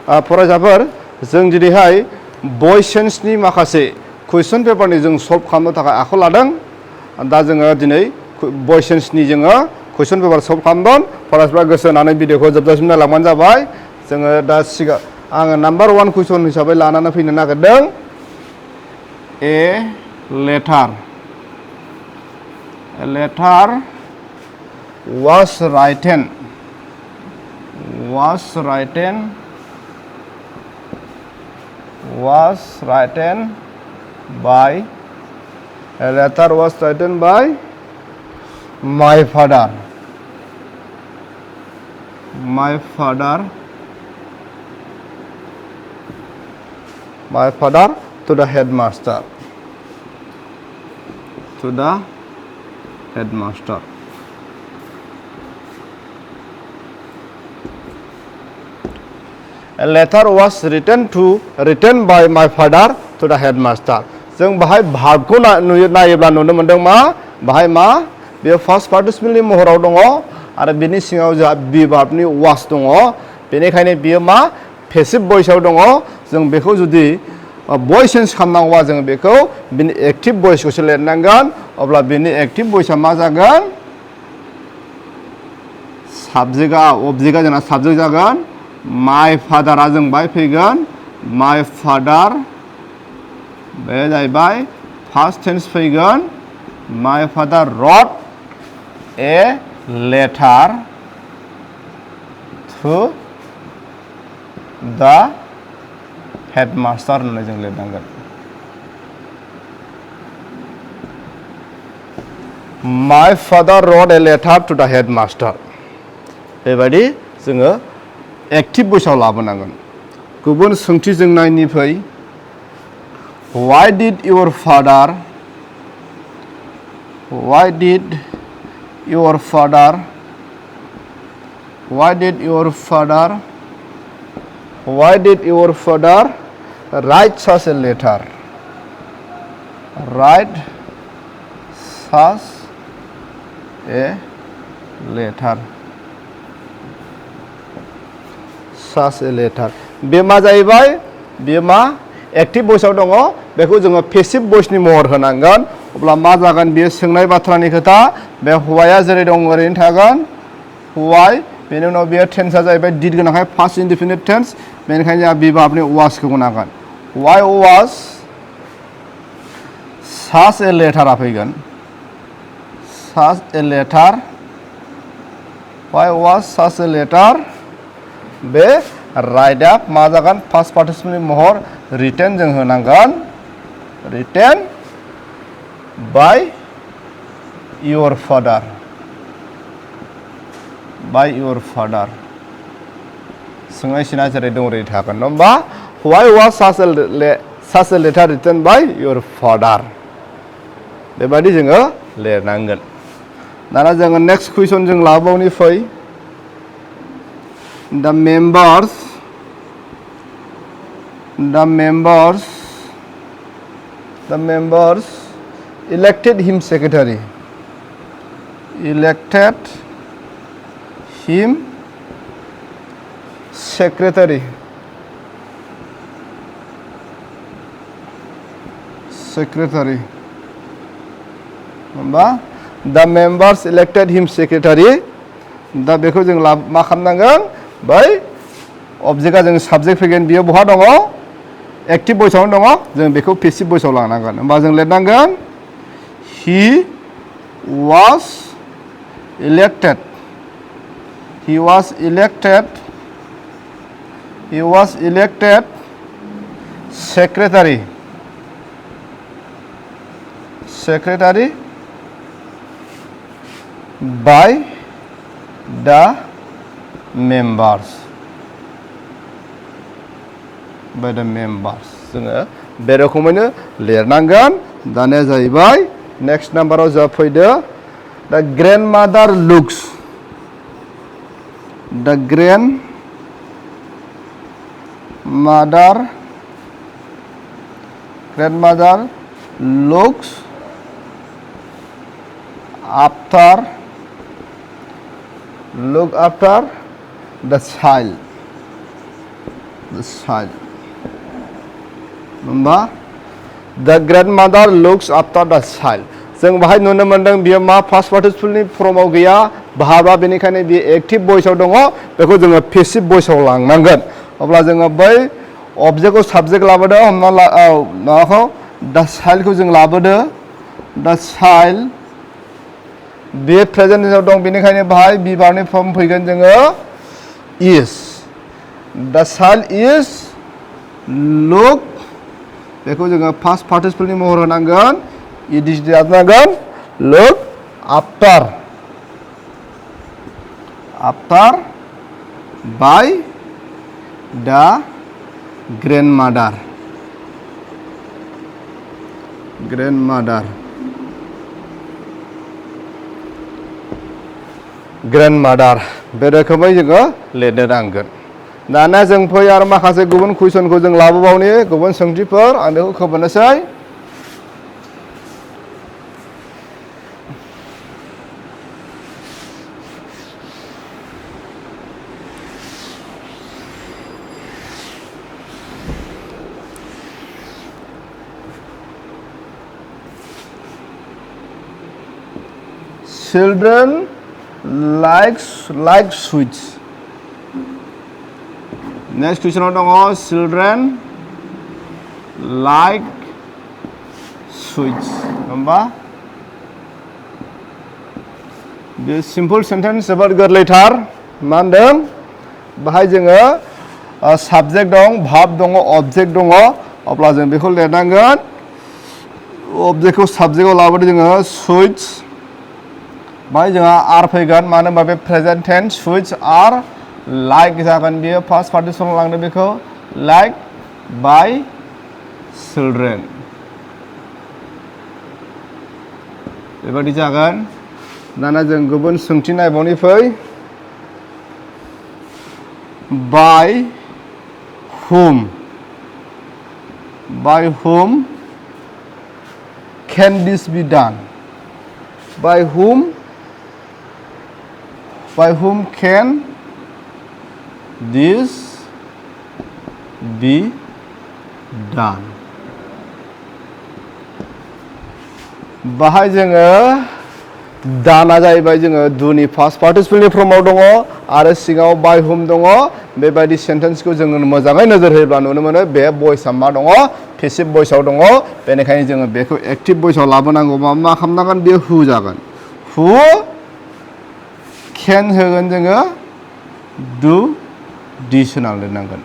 फरायसाफोर जों दिनैहाय बय सेन्सनि माखासे कुइसन पेपारनि जों सल्भ खालामनो थाखाय आखायाव लादों। दा जोङो दिनै बय सेन्सनि जोङो कुइसन पेपार सल्भ खालामगोन। फरायसाफ्रा गोसो होनानै भिडिअखौ जोबजासिम नायलांबानो जाबाय। जोङो दा आङो नाम्बार 1 कुइसन हिसाबै लानानै फैनो नागिरदों। ए later was written by my father to the headmaster. A letter was written by my father to the headmaster. जों बाहाय भार्बखौ नायोब्ला नुनो मोनदों बाहाय बेयो फार्स्ट पार्टिसिपलनि महराव दङ आरो बेनि सिङाव जोंहा बी भार्बनि वास दङ। बेनिखायनो बियो पेसिभ भइसआव दङ। जों बेखौ जुदि भइस चेन्ज खालामनांगौबा जों बेखौ बिनि एक्टिभ भइसखौसो लिरनांगोन। अब्ला बिनि एक्टिभ भइसआ मा जागोन? अबजेक्टआ जोंना साबजेक्ट जागोन। माय फादारा जों बाहाय फैगोन माय फादार, बे जाहैबाय फार्स्ट टेन्स फैगोन। माय फादार रट ए लेटार टु द हेडमास्टार होननानै जों लिरनांगोन। माय फादार रट ए लेटार टु द हेडमास्टार। बेबायदि जोङो एक्टिभ भइसआव लाबोनांगोन। गुबुन सोंथि जों नायनि फै। Why did your father write such a letter? बे मा जाहैबाय? बे एक्टिभ भइसआव दङ। बेखौ जोङो पेसिभ भइसनि महर होनांगोन। अब्ला मा जागोन? बेयो सोंनाय बाथ्रानि खोथा। बे हौवाया जेरै दं ओरैनो थागोन हौवाय। बेनि उनाव बेयो टेन्सआ जाहैबाय डिड गोनांखाय फार्स्ट इनडिफिनिट टेन्स। बेनिखायनो जोंहा बी भार्बनि वासखौ होनांगोन। Why was such a letter फैगोन। Why was such a letter? बे राइट आप मा जागोन? फार्स्ट पार्टिसिपलनि महर रिटेन जों होनांगोन। Written by your father. सोंनायसिना जेरै दं ओरै थागोन नङा होमबा? Why was such a letter written by your father? बेबायदि जोङो लिरनांगोन। दाना जोङो नेक्स्ट कुइसन जों लाबावनि फै। The members elected him secretary. The members elected him secretary. दा बेखौ जों मा खालामनांगोन? बै अबजेक्टआ जों साबजेक्ट फैगोन। बियो बहा दङ? एक्टिभ भइसआवनो दङ। जों बेखौ पेसिभ भइसआव लानांगोन। होमबा जों लिरनांगोन he was elected secretary by the members. जोङो बे रोखोमैनो लिरनांगोन। दानिया जाहैबाय नेक्स्ट नाम्बाराव जा फैदो। The grandmother looks after the child. the child होमबा the grandmother looks after the child जों बाहाय नुनो मोनदों बियो मा पास्ट पार्टिसिपलनि फर्माव गैया भार्बा बेनिखायनो बियो एक्टिभ भइसआव दङ बेखौ जोङो पेसिभ भइसआव लांनांगोन अब्ला जोङो बै अबजेक्टखौ साबजेक्ट लाबोदो हमना ला माबाखौ दा चाइल्डखौ जों लाबोदो दा चाइल्ड बे प्रेजेन्टआव दं बेनिखायनो बाहाय बिबारनि फर्म फैगोन जोङो is the child is look बेखौ जोङो पास्ट पार्टिसिपलनि महर होनांगोन इडिस जानांगोन लुक आफ्टार बाय दा grandmother बे रोखोमै जोङो लिरनो नांगोन दाना जों फै आरो माखासे गुबुन कुइसनखौ जों लाबोबावनि गुबुन सोंथिफोर आं बेखौ खोबनोसै Children like sweets. Next question dong. Children like sweets. Namba? This simple sentence जोबोद गोरलैथार मा होनदों बाहाय जोङो साबजेक्ट दं भार्ब दङ अबजेक्ट दङ अब्ला जों बेखौ लिरनांगोन अबजेक्टखौ साबजेक्टआव लाबोदो जोङो स्वीट्स बाहाय जोंहा आर फैगोन मानो होनबा बे present tense sweets are like जागोन बियो पास्ट पार्टिसिपल लांदों बेखौ लाइक बाय चिल्ड्रेन बेबायदि जागोन दाना जों गुबुन सोंथि नायबावनि फै bye whom can this be done by whom can this be done बाहाय जोङो दाना जाहैबाय जोङो दुनि पास्ट पार्टिसिपलनि फर्माव दङ आरो सिगाङाव बाय हुम दङ बेबायदि सेन्टेन्सखौ जोङो मोजाङै नोजोर होयोब्ला नुनो मोनो बे भइसआ मा दङ पेसिभ भइसआव दङ बेनिखायनो जोङो बेखौ एक्टिभ भइसआव लाबोनांगौबा मा खालामनांगोन बेयो हु जागोन हु can होगोन जोङो do this होनानै लिरनांगोन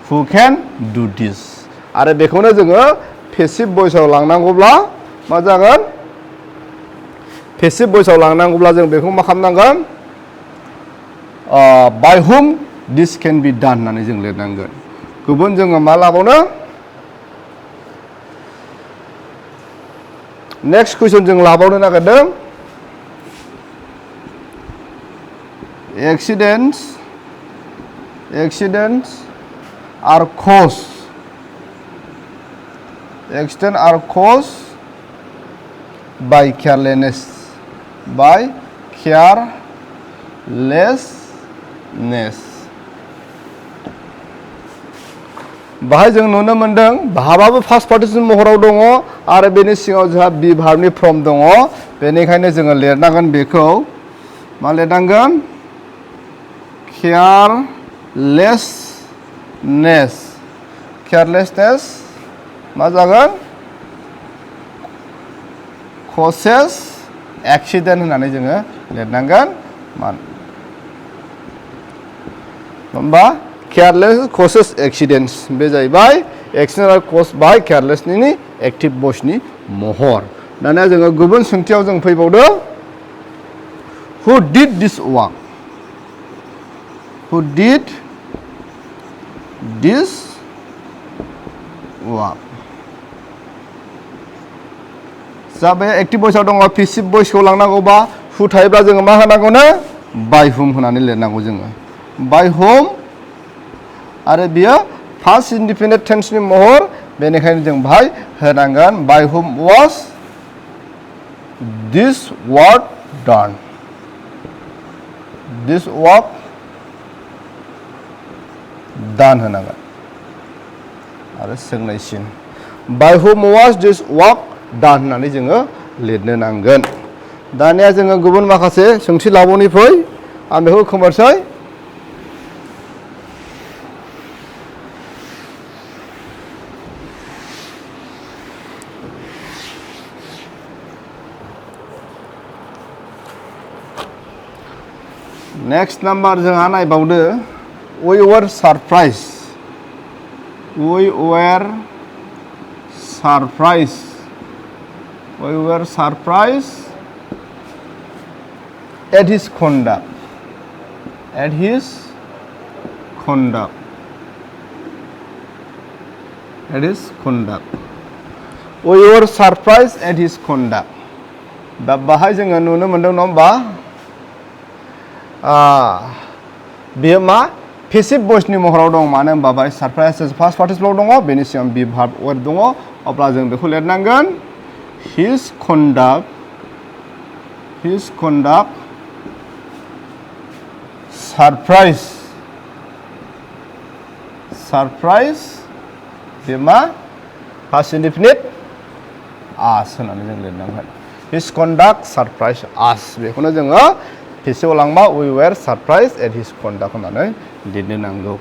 who can do this आरो बेखौनो जोङो पेसिभ भइसआव लांनांगौब्ला मा जागोन पेसिभ भइसआव लांनांगौब्ला जों बेखौ मा खालामनांगोन by whom this can be done होननानै जों लिरनांगोन गुबुन जोङो मा लाबावनो नेक्स्ट कुइसन जों लाबावनो नागिरदों accidents are caused by carelessness बाहाय जों नुनो मोनदों भार्बाबो फार्स्ट पार्टिसिपल महराव दङ आरो बेनि सिङाव जोंहा बी भार्बनि फर्म दङ बेनिखायनो जोङो लिरनांगोन बेखौ मा लिरनांगोन carelessness मा जागोन causes accident होननानै जोङो लिरनांगोन होमबा careless causes accidents बे जाहैबाय accident are caused by carelessnessनि एक्टिभ भइसनि महर दाना जोङो गुबुन सोंथियाव जों फैबावदो who did this work जा बे एक्टिभ भइसआव दङ पेसिभ भइसखौ लांनांगौबा हु थायोब्ला जोङो मा होनांगौनो बाय हुम होनानै लिरनांगौ जोङो बाय हुम आरो बियो फार्स्ट इन्डिपेन्डेन्ट टेन्सनि महर बेनिखायनो जों बाहाय होनांगोन by whom was this work done done होनांगोन आरो सोंनायसिन by whom was this work done होननानै जोङो लिरनो नांगोन दानिया जोङो गुबुन माखासे सोंथि लाबावनि फै आं बेखौ खोमोरसै next number जोंहा नायबावदो we were surprised at his conduct we were surprised at his conduct दा बाहाय जोङो नुनो मोनदों नङा होमबा बेयो मा पेसिभ भइसनि महराव दं मानो होनबा बाहाय सरप्राइज फार्स्ट पार्टिसिपल दङ बेनि सिगां बि भार्ब वर्ब दङ अब्ला जों बेखौ लिरनांगोन his conduct surprise बे मा past indefinite us होननानै जों लिरनांगोन his conduct surprise us बेखौनो जोङो पेसिभआव Lamba we were surprised at his conduct होननानै लिरनो नांगौ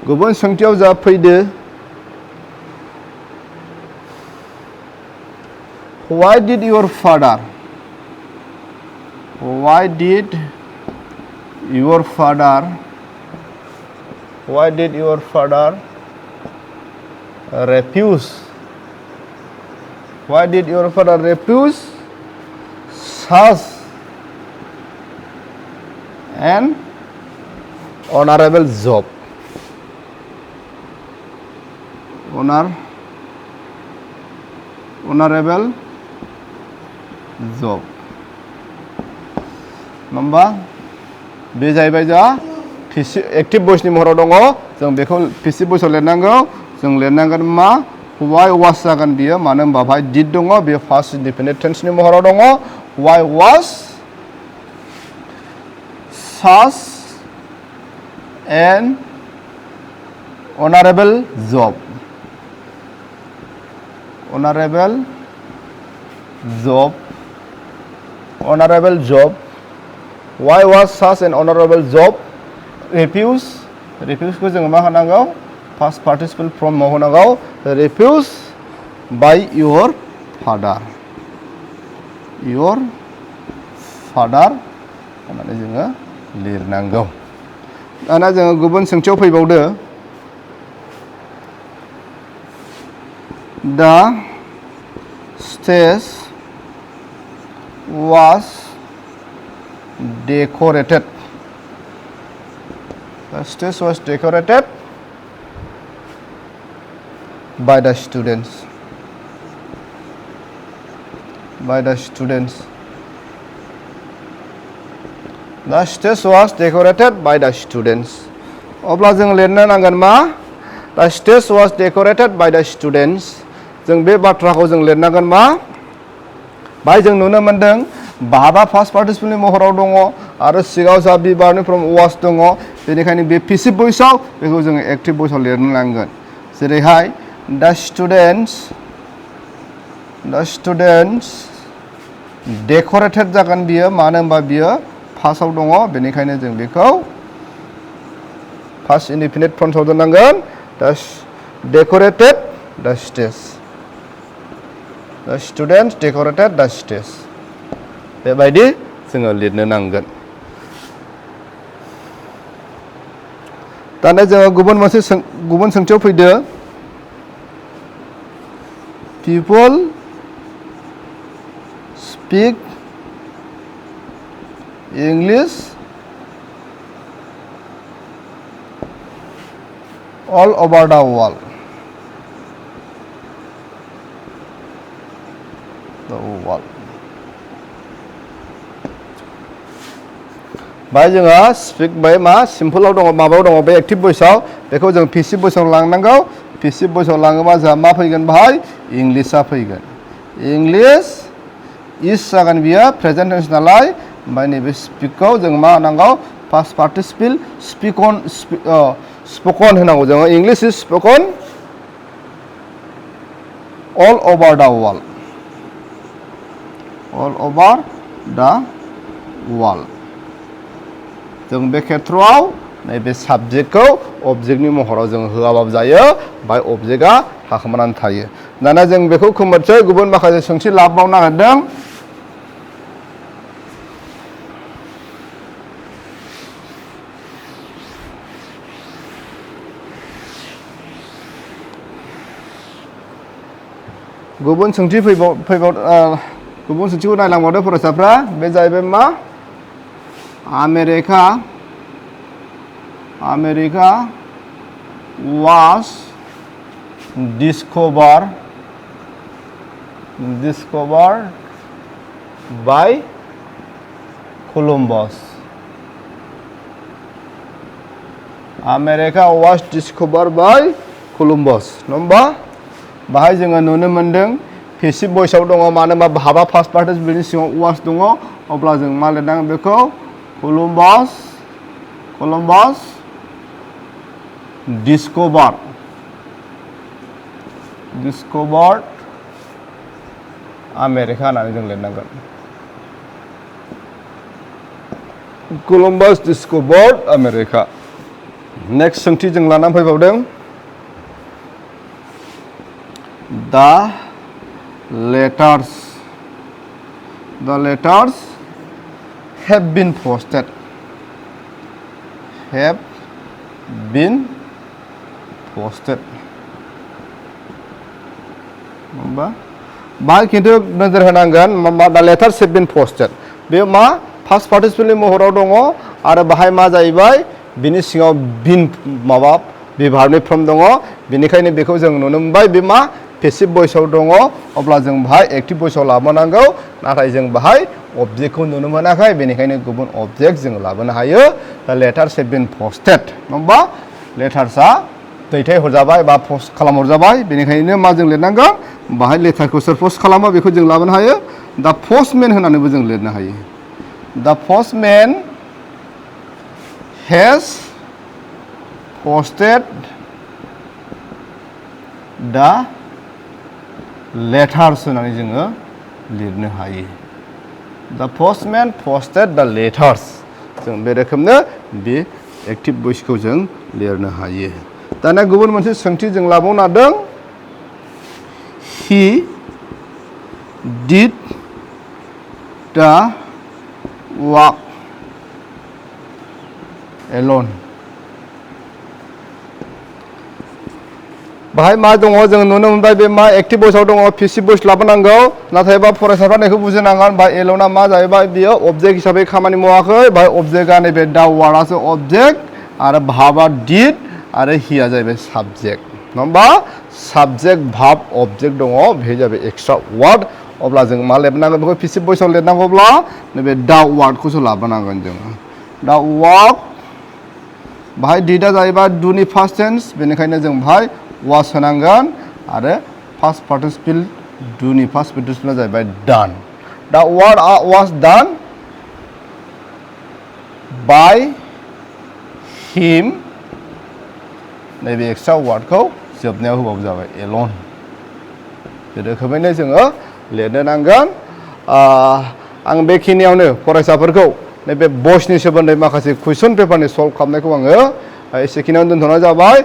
गुबुन सोंथियाव जा फैदो why did your father refuse such an honorable job number बे जाहैबाय जा एक्टिभ भइसनि महराव दङ जों बेखौ पेसिभ भइसआव लिरनांगौ जों लिरनांगोन मा why was जागोन बियो मानो होनबा बाहाय did दङ बेयो फार्स्ट इनडिफिनिट टेन्सनि महराव दङ why was such an honorable job why was such an honorable job refuse को जोङो मा होनांगौ past participle from माव होनांगौ refuse by your father होननानै जोङो लिरनांगौ दाना जोङो गुबुन सोंथियाव फैबावदो the stage was decorated by the students the stage was decorated by the students अब्ला जों लिरनो नांगोन मा the stage was decorated by the students जों बे बाथ्राखौ जों लिरनांगोन मा बाहाय जों नुनो मोनदों बाहाबा फार्स्ट पार्टिसिपलनि महराव दङ आरो सिगाङाव जा बि भार्बनि फ्रम वाज दङ बेनिखायनो बे पेसिभ भइसआव बेखौ जोङो एक्टिभ भइसआव लिरनो नांगोन जेरैहाय the students decorated जागोन बियो मानो होनबा बियो फार्स्टआव दङ बेनिखायनो जों बेखौ फार्स्ट इनडिफिनिट फ्रन्टआव दोननांगोन the decorated the stage the students decorated the stage बेबायदि जोङो लिरनो नांगोन दाना जोङो गुबुन सोंथियाव फैदो people speak English all over the world बाय जोङो स्पिक बाय मा सिम्पलाव दङ माबायाव दङ बे एक्टिभ भइसआव बेखौ जों पेसिभ भइसआव लांनांगौ पेसिभ भइसआव लाङोबा जोंहा मा फैगोन बाहाय इंलिशआ फैगोन इंलिश इज जागोन बियो प्रेजेन्ट टेन्स नालाय ओमफ्राय नैबे स्पिकखौ जों मा होनांगौ पास्ट पार्टिसिपल spoken होनांगौ जोङो English is spoken all over the world all over the world जों बे खेत्रआव नैबे साबजेक्टखौ अबजेक्टनि महराव जों होआबाबो जायो बाय अबजेक्टआ थाखोमानानै थायो दाना जों बेखौ खोमोरसै गुबुन माखासे सोंथि लाबावनो नागिरदों गुबुन सोंथि गुबुन सोंथिखौ नायलांबावदो फरायसाफ्रा बे जाहैबाय मा America was discovered by Columbus. America was discovered by Columbus. नंबा बाहाय जोङो नुनो मोनदों पेसिभ भइसआव दङ मानो होनबा भाबा फार्स्ट पार्टिसिपलनि सिङाव वास दङ अब्ला जों मा लिरनांगोन बेखौ Columbus discovered America होननानै जों लिरनांगोन Columbus discovered America. नेक्स्ट सोंथि जों लानानै फैबावदों The letters have been posted. बाहाय खिन्थु नोजोर होनांगोन The letters have been posted. बे मा फार्स्ट पार्टिसिपलनि महराव दङ आरो बाहाय मा जाहैबाय बिनि सिङाव बिन माबा बिभार्बनि फर्म दङ बेनिखायनो बेखौ जों नुनो मोनबाय बे मा पेसिभ भइसआव दङ अब्ला जों बाहाय एक्टिभ भइसआव लाबोनांगौ नाथाय जों बाहाय अबजेक्टखौ नुनो मोनाखै बेनिखायनो गुबुन अबजेक्ट जों लाबोनो हायो The letters have been posted. नङा लेटार्सआ दैथायहरजाबाय बा पस्ट खालामहरजाबाय बेनिखायनो मा जों लिरनांगोन बाहाय लेटारखौ सोर पस्ट खालामो बेखौ जों लाबोनो हायो The postman होननानैबो जों लिरनो हायो The postman has posted the letters होननानै जोङो लिरनो हायो The postman posted the letters. जों बे रोखोमनो बे एक्टिभ भइसखौ जों लिरनो हायो दाना गुबुन मोनसे सोंथि जों लाबावनो हादों He did the work alone. बाहाय मा दङ जों नुनो मोनबाय बे मा एक्टिभ भइसआव दङ पेसिभ भइस लाबोनांगौ नाथायबा फरायसाफ्रा बेखौ बुजिनांगोन बा एल'ना मा जाहैबाय बियो अबजेक्ट हिसाबै खामानि मावाखै बाहाय अबजेक्टआ नैबे दा वार्डआसो अबजेक्ट आरो भाबा डिड आरो हिया जाहैबाय साबजेक्ट नङा होमबा साबजेक्ट भाब अबजेक्ट दङ बे जाबाय एक्सट्रा वार्ड अब्ला जों मा लिरनांगोन बेखौ पेसिभ भइसआव लिरनांगौब्ला नैबे दा वार्डखौसो लाबोनांगोन जोङो दा वर्क बाहाय डिडआ जाहैबाय डुनि फार्स्ट टेन्स बेनिखायनो जों बाहाय was होनांगोन आरो फार्स्ट पार्टिसिपल डुनि फार्स्ट पार्टिसिपलआ जाहैबाय done. The work was done by him. नैबे एक्सट्रा वार्डखौ जोबनायाव होबाबो जाबाय alone. बे रोखोमैनो जोङो लिरनो नांगोन आं बेखिनियावनो फरायसाफोरखौ नैबे भइसनि सोमोन्दै माखासे कुइसन पेपारनि सल्भ खालामनायखौ आङो एसेखिनियावनो दोनथ'नाय जाबाय